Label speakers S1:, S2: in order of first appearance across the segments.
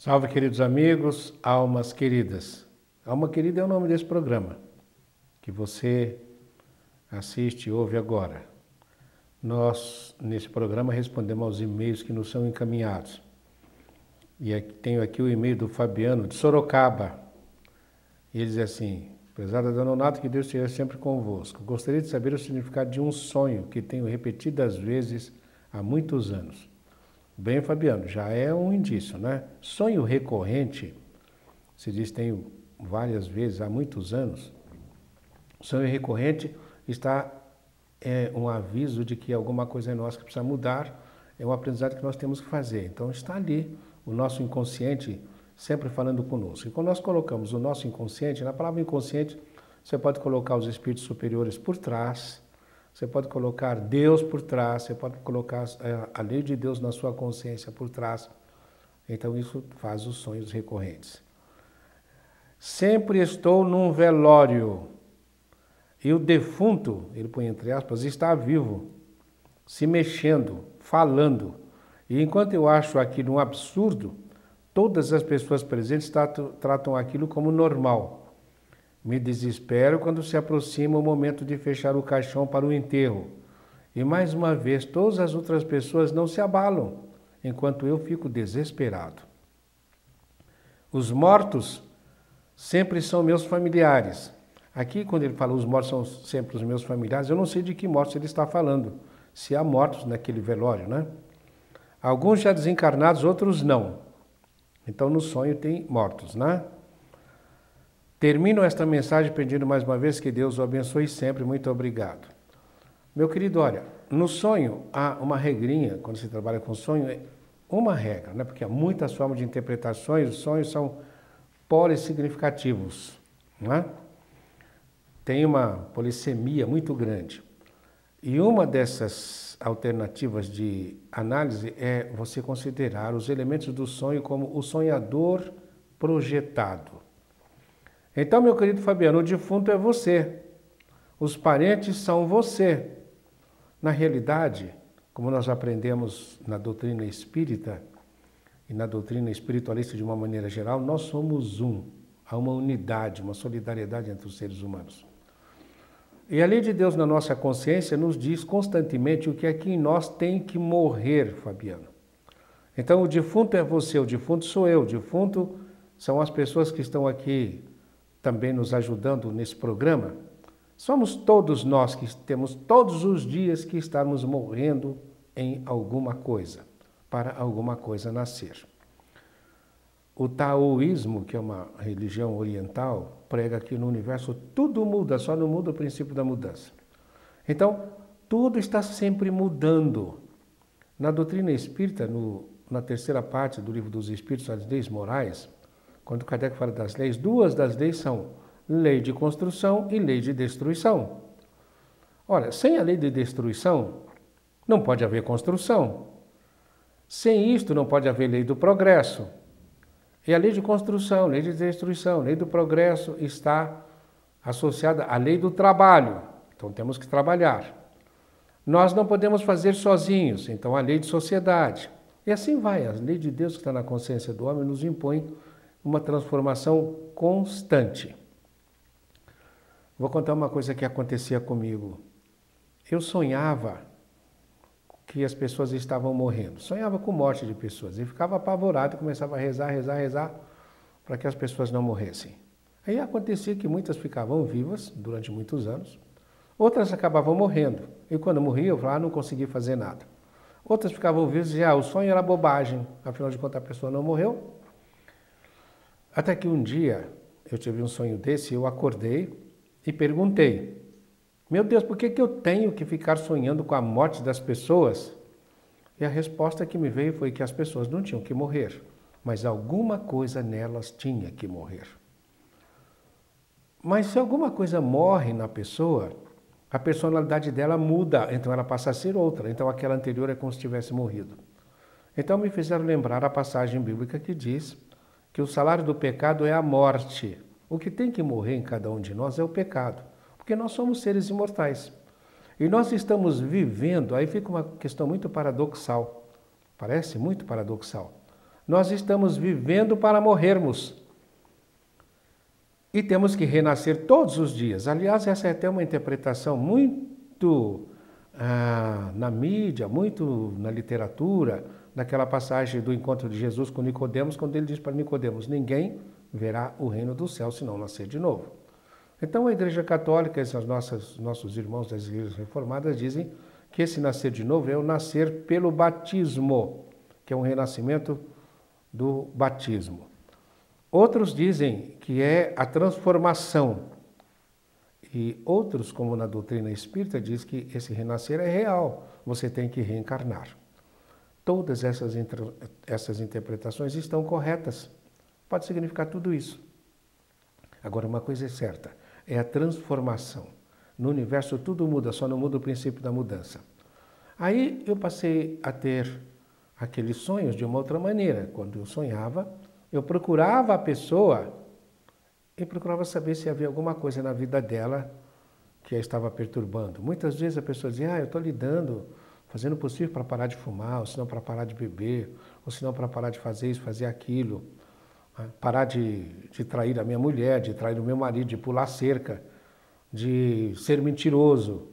S1: Salve, queridos amigos, almas queridas. Alma querida é o nome desse programa que você assiste e ouve agora. Nós, nesse programa, respondemos aos e-mails que nos são encaminhados. E tenho aqui o e-mail do Fabiano, de Sorocaba. E ele diz assim: prezada Dona Nonato, que Deus esteja sempre convosco. Gostaria de saber o significado de um sonho que tenho repetidas vezes há muitos anos. Bem, Fabiano, já é um indício, né? Sonho recorrente, se diz tenho várias vezes, há muitos anos. Sonho recorrente é um aviso de que alguma coisa é nossa que precisa mudar, é um aprendizado que nós temos que fazer. Então está ali o nosso inconsciente sempre falando conosco. E quando nós colocamos o nosso inconsciente, na palavra inconsciente, você pode colocar os espíritos superiores por trás, você pode colocar Deus por trás, você pode colocar a lei de Deus na sua consciência por trás. Então isso faz os sonhos recorrentes. Sempre estou num velório e o defunto, ele põe entre aspas, está vivo, se mexendo, falando. E enquanto eu acho aquilo um absurdo, todas as pessoas presentes tratam aquilo como normal. Me desespero quando se aproxima o momento de fechar o caixão para o enterro. E mais uma vez, todas as outras pessoas não se abalam, enquanto eu fico desesperado. Os mortos sempre são meus familiares. Aqui, quando ele fala os mortos são sempre os meus familiares, eu não sei de que mortos ele está falando. Se há mortos naquele velório, né? Alguns já desencarnados, outros não. Então, no sonho tem mortos, né? Termino esta mensagem pedindo mais uma vez que Deus o abençoe sempre. Muito obrigado. Meu querido, olha, no sonho há uma regrinha, quando se trabalha com sonho, é uma regra, né? Porque há muitas formas de interpretar sonhos, os sonhos são polissignificativos, né? Tem uma polissemia muito grande. E uma dessas alternativas de análise é você considerar os elementos do sonho como o sonhador projetado. Então, meu querido Fabiano, o defunto é você. Os parentes são você. Na realidade, como nós aprendemos na doutrina espírita e na doutrina espiritualista de uma maneira geral, nós somos um. Há uma unidade, uma solidariedade entre os seres humanos. E a lei de Deus na nossa consciência nos diz constantemente o que aqui em nós tem que morrer, Fabiano. Então, o defunto é você, o defunto sou eu, o defunto são as pessoas que estão aqui também nos ajudando nesse programa. Somos todos nós que temos todos os dias que estarmos morrendo em alguma coisa, para alguma coisa nascer. O taoísmo, que é uma religião oriental, prega que no universo tudo muda, só não muda o princípio da mudança. Então, tudo está sempre mudando. Na doutrina espírita, na terceira parte do Livro dos Espíritos, as leis morais, quando Kardec fala das leis, duas das leis são lei de construção e lei de destruição. Ora, sem a lei de destruição, não pode haver construção. Sem isto, não pode haver lei do progresso. E a lei de construção, lei de destruição, lei do progresso está associada à lei do trabalho. Então, temos que trabalhar. Nós não podemos fazer sozinhos, então a lei de sociedade. E assim vai, a lei de Deus que está na consciência do homem nos impõe uma transformação constante. Vou contar uma coisa que acontecia comigo. Eu sonhava que as pessoas estavam morrendo. Sonhava com morte de pessoas. E ficava apavorado e começava a rezar, para que as pessoas não morressem. Aí acontecia que muitas ficavam vivas durante muitos anos. Outras acabavam morrendo. E quando morriam, eu falava, não consegui fazer nada. Outras ficavam vivas e diziam, o sonho era bobagem. Afinal de contas, a pessoa não morreu. Até que um dia eu tive um sonho desse, eu acordei e perguntei, meu Deus, por que eu tenho que ficar sonhando com a morte das pessoas? E a resposta que me veio foi que as pessoas não tinham que morrer, mas alguma coisa nelas tinha que morrer. Mas se alguma coisa morre na pessoa, a personalidade dela muda, então ela passa a ser outra, então aquela anterior é como se tivesse morrido. Então me fizeram lembrar a passagem bíblica que diz que o salário do pecado é a morte. O que tem que morrer em cada um de nós é o pecado, porque nós somos seres imortais. E nós estamos vivendo, aí fica uma questão muito paradoxal, parece muito paradoxal. Nós estamos vivendo para morrermos. E temos que renascer todos os dias. Aliás, essa é até uma interpretação muito na mídia, muito na literatura, naquela passagem do encontro de Jesus com Nicodemos, quando ele diz para Nicodemos: ninguém verá o reino do céu se não nascer de novo. Então a Igreja Católica, esses nossos irmãos das igrejas reformadas, dizem que esse nascer de novo é o nascer pelo batismo, que é um renascimento do batismo. Outros dizem que é a transformação. E outros, como na doutrina espírita, diz que esse renascer é real, você tem que reencarnar. Todas essas interpretações estão corretas. Pode significar tudo isso. Agora, uma coisa é certa, é a transformação. No universo tudo muda, só não muda o princípio da mudança. Aí eu passei a ter aqueles sonhos de uma outra maneira. Quando eu sonhava, eu procurava a pessoa e procurava saber se havia alguma coisa na vida dela que a estava perturbando. Muitas vezes a pessoa dizia: eu estou lidando, fazendo o possível para parar de fumar, ou se não para parar de beber, ou se não para parar de fazer isso, fazer aquilo, parar de trair a minha mulher, de trair o meu marido, de pular cerca, de ser mentiroso.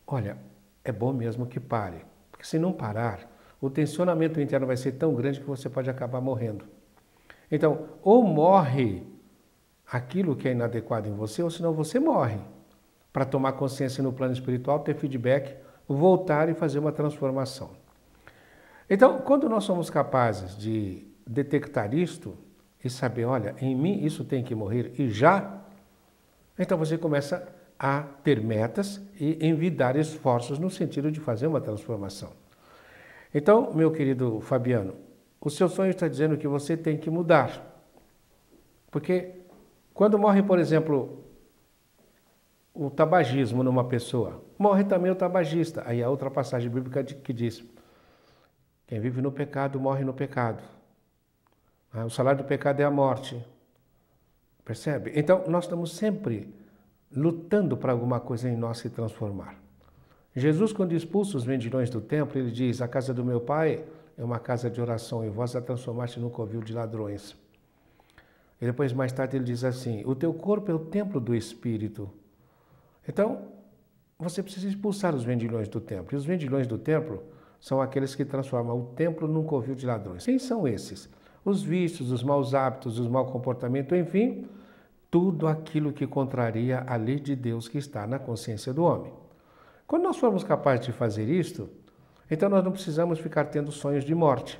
S1: Olha, é bom mesmo que pare, porque se não parar, o tensionamento interno vai ser tão grande que você pode acabar morrendo. Então, ou morre aquilo que é inadequado em você, ou senão você morre. Para tomar consciência no plano espiritual, ter feedback, voltar e fazer uma transformação. Então, quando nós somos capazes de detectar isto e saber: olha, em mim isso tem que morrer e já, então você começa a ter metas e envidar esforços no sentido de fazer uma transformação. Então, meu querido Fabiano, o seu sonho está dizendo que você tem que mudar. Porque quando morre, por exemplo, o tabagismo numa pessoa, morre também o tabagista. Aí há outra passagem bíblica que diz: quem vive no pecado, morre no pecado. O salário do pecado é a morte. Percebe? Então, nós estamos sempre lutando para alguma coisa em nós se transformar. Jesus, quando expulsa os vendilhões do templo, ele diz: a casa do meu pai é uma casa de oração, e vós a transformaste num covil de ladrões. E depois, mais tarde, ele diz assim: o teu corpo é o templo do Espírito. Então, você precisa expulsar os vendilhões do templo. E os vendilhões do templo são aqueles que transformam o templo num covil de ladrões. Quem são esses? Os vícios, os maus hábitos, os maus comportamentos, enfim, tudo aquilo que contraria a lei de Deus que está na consciência do homem. Quando nós formos capazes de fazer isto, então nós não precisamos ficar tendo sonhos de morte.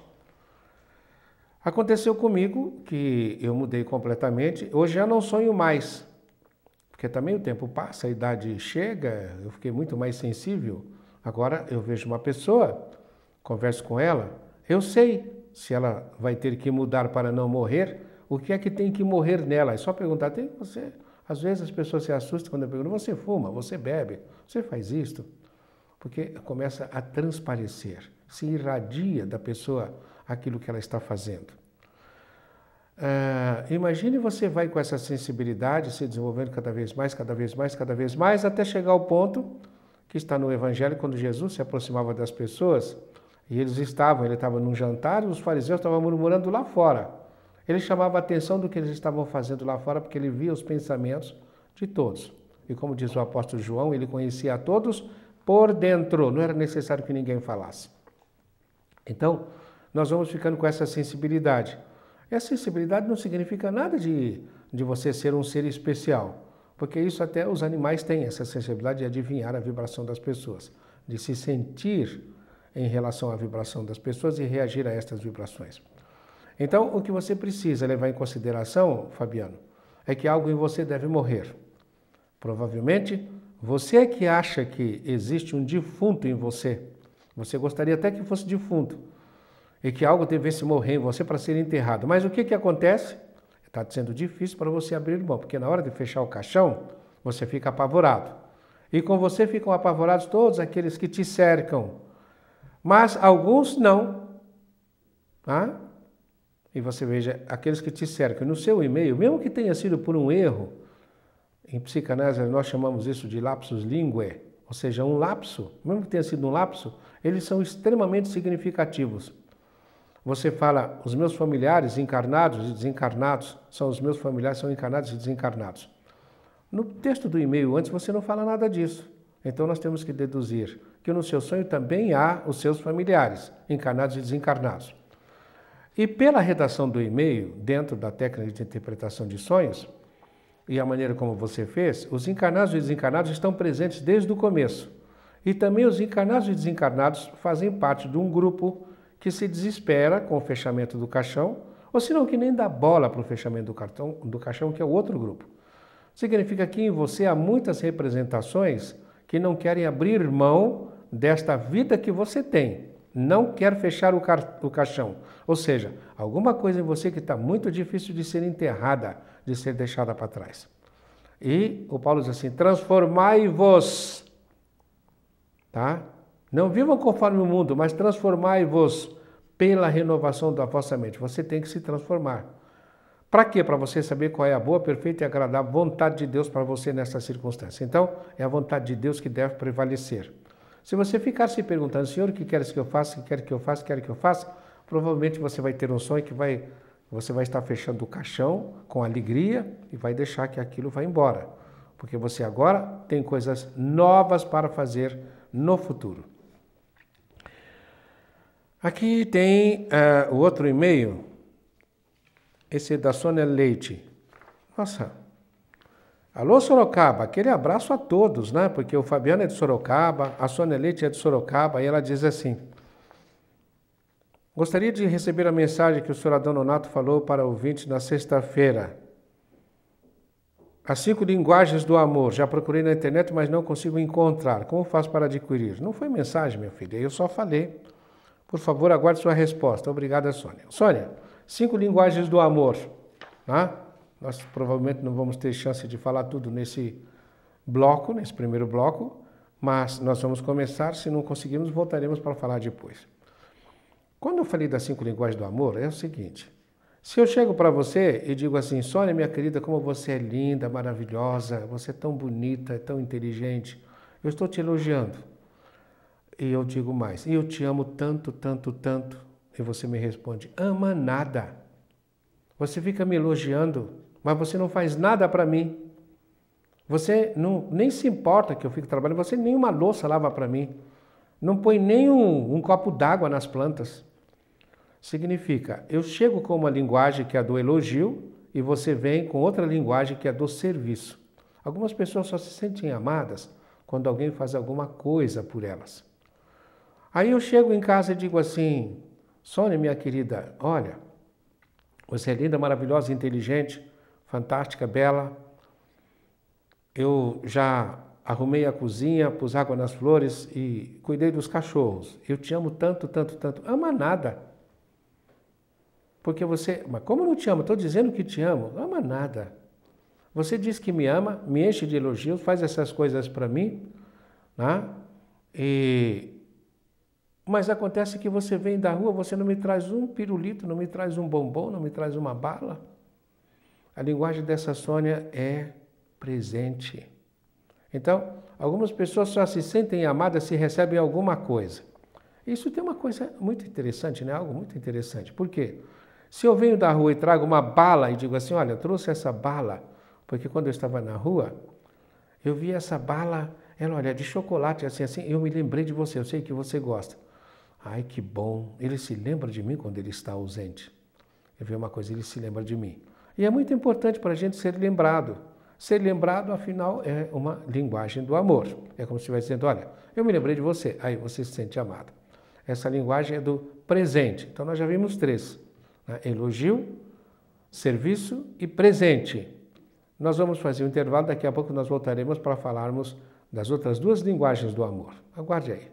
S1: Aconteceu comigo que eu mudei completamente. Hoje já não sonho mais, porque também o tempo passa, a idade chega, eu fiquei muito mais sensível. Agora eu vejo uma pessoa, converso com ela, eu sei se ela vai ter que mudar para não morrer, o que é que tem que morrer nela. É só perguntar: tem você? Às vezes as pessoas se assustam quando eu pergunto: você fuma, você bebe, você faz isto? Porque começa a transparecer, se irradia da pessoa aquilo que ela está fazendo. Imagine você vai com essa sensibilidade se desenvolvendo cada vez mais, cada vez mais, cada vez mais, até chegar ao ponto que está no Evangelho, quando Jesus se aproximava das pessoas, e ele estava num jantar, e os fariseus estavam murmurando lá fora. Ele chamava a atenção do que eles estavam fazendo lá fora, porque ele via os pensamentos de todos. E como diz o apóstolo João, ele conhecia a todos por dentro, não era necessário que ninguém falasse. Então, nós vamos ficando com essa sensibilidade. E a sensibilidade não significa nada de você ser um ser especial, porque isso até os animais têm, essa sensibilidade de adivinhar a vibração das pessoas, de se sentir em relação à vibração das pessoas e reagir a estas vibrações. Então, o que você precisa levar em consideração, Fabiano, é que algo em você deve morrer. Provavelmente, você que acha que existe um defunto em você, você gostaria até que fosse defunto, e que algo devesse morrer em você para ser enterrado. Mas o que acontece? Está sendo difícil para você abrir mão, porque na hora de fechar o caixão, você fica apavorado. E com você ficam apavorados todos aqueles que te cercam. Mas alguns não. E você veja, aqueles que te cercam no seu e-mail, mesmo que tenha sido por um erro, em psicanálise nós chamamos isso de lapsus linguae, ou seja, um lapso, mesmo que tenha sido um lapso, eles são extremamente significativos. Você fala, os meus familiares encarnados e desencarnados são os meus familiares, são encarnados e desencarnados. No texto do e-mail antes você não fala nada disso. Então nós temos que deduzir que no seu sonho também há os seus familiares, encarnados e desencarnados. E pela redação do e-mail, dentro da técnica de interpretação de sonhos, e a maneira como você fez, os encarnados e desencarnados estão presentes desde o começo. E também os encarnados e desencarnados fazem parte de um grupo que se desespera com o fechamento do caixão, ou senão que nem dá bola para o fechamento do caixão, que é o outro grupo. Significa que em você há muitas representações que não querem abrir mão desta vida que você tem. Não quer fechar o caixão. Ou seja, alguma coisa em você que está muito difícil de ser enterrada, de ser deixada para trás. E o Paulo diz assim, transformai-vos, tá? Não vivam conforme o mundo, mas transformai-vos pela renovação da vossa mente. Você tem que se transformar. Para quê? Para você saber qual é a boa, perfeita e agradável vontade de Deus para você nessa circunstância. Então, é a vontade de Deus que deve prevalecer. Se você ficar se perguntando, Senhor, o que queres que eu faça, o que quer que eu faça, o que quer que eu faça, provavelmente você vai ter um sonho que você vai estar fechando o caixão com alegria e vai deixar que aquilo vá embora. Porque você agora tem coisas novas para fazer no futuro. Aqui tem o outro e-mail, esse é da Sônia Leite. Nossa, alô Sorocaba, aquele abraço a todos, né? Porque o Fabiano é de Sorocaba, a Sônia Leite é de Sorocaba, e ela diz assim, gostaria de receber a mensagem que o senhor Adão Nonato falou para ouvintes na sexta-feira. As 5 linguagens do amor, já procurei na internet, mas não consigo encontrar. Como faço para adquirir? Não foi mensagem, minha filha, eu só falei. Por favor, aguarde sua resposta. Obrigada, Sônia. Sônia, 5 linguagens do amor. Tá? Nós provavelmente não vamos ter chance de falar tudo nesse bloco, nesse primeiro bloco, mas nós vamos começar. Se não conseguirmos, voltaremos para falar depois. Quando eu falei das 5 linguagens do amor, é o seguinte. Se eu chego para você e digo assim, Sônia, minha querida, como você é linda, maravilhosa, você é tão bonita, é tão inteligente, eu estou te elogiando. E eu digo mais, e eu te amo tanto, tanto, tanto. E você me responde, ama nada. Você fica me elogiando, mas você não faz nada para mim. Você nem se importa que eu fique trabalhando, você nem uma louça lava para mim. Não põe nem um copo d'água nas plantas. Significa, eu chego com uma linguagem que é a do elogio e você vem com outra linguagem que é a do serviço. Algumas pessoas só se sentem amadas quando alguém faz alguma coisa por elas. Aí eu chego em casa e digo assim, Sônia, minha querida, olha, você é linda, maravilhosa, inteligente, fantástica, bela. Eu já arrumei a cozinha, pus água nas flores e cuidei dos cachorros. Eu te amo tanto, tanto, tanto. Ama nada. Porque você... Mas como eu não te amo? Estou dizendo que te amo. Ama nada. Você diz que me ama, me enche de elogios, faz essas coisas para mim, né? Mas acontece que você vem da rua, você não me traz um pirulito, não me traz um bombom, não me traz uma bala. A linguagem dessa Sônia é presente. Então, algumas pessoas só se sentem amadas se recebem alguma coisa. Isso tem uma coisa muito interessante, né? Algo muito interessante. Por quê? Se eu venho da rua e trago uma bala e digo assim, olha, eu trouxe essa bala, porque quando eu estava na rua, eu vi essa bala, ela, olha, de chocolate, assim, eu me lembrei de você, eu sei que você gosta. Ai, que bom, ele se lembra de mim quando ele está ausente. Eu vi uma coisa, ele se lembra de mim. E é muito importante para a gente ser lembrado. Ser lembrado, afinal, é uma linguagem do amor. É como se estivesse dizendo, olha, eu me lembrei de você, aí você se sente amado. Essa linguagem é do presente. Então, nós já vimos 3. Né? Elogio, serviço e presente. Nós vamos fazer um intervalo, daqui a pouco nós voltaremos para falarmos das outras 2 linguagens do amor. Aguarde aí.